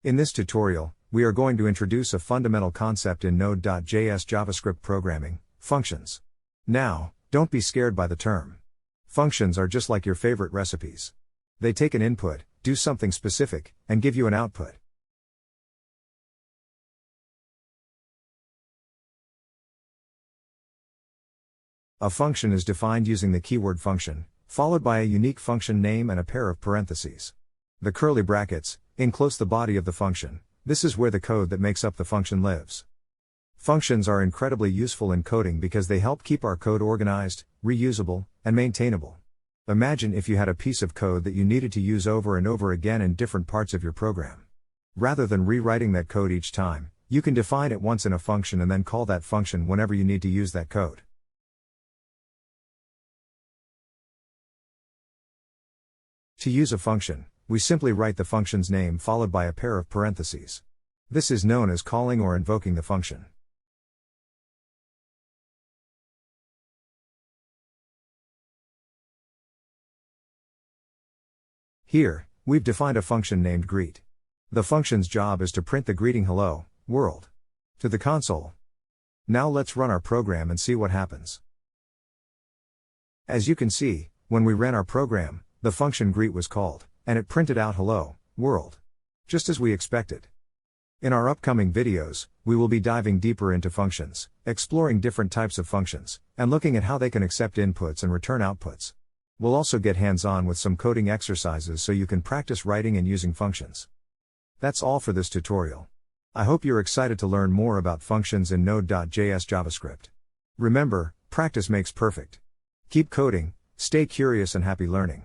In this tutorial, we are going to introduce a fundamental concept in Node.js JavaScript programming, functions. Now, don't be scared by the term. Functions are just like your favorite recipes. They take an input, do something specific, and give you an output. A function is defined using the keyword function, followed by a unique function name and a pair of parentheses. The curly brackets enclose the body of the function. This is where the code that makes up the function lives. Functions are incredibly useful in coding because they help keep our code organized, reusable, and maintainable. Imagine if you had a piece of code that you needed to use over and over again in different parts of your program. Rather than rewriting that code each time, you can define it once in a function and then call that function whenever you need to use that code. To use a function, we simply write the function's name followed by a pair of parentheses. This is known as calling or invoking the function. Here, we've defined a function named greet. The function's job is to print the greeting "Hello, world" to the console. Now let's run our program and see what happens. As you can see, when we ran our program, the function greet was called, and it printed out "Hello, world," just as we expected. In our upcoming videos, we will be diving deeper into functions, exploring different types of functions, and looking at how they can accept inputs and return outputs. We'll also get hands-on with some coding exercises so you can practice writing and using functions. That's all for this tutorial. I hope you're excited to learn more about functions in Node.js JavaScript. Remember, practice makes perfect. Keep coding, stay curious and happy learning.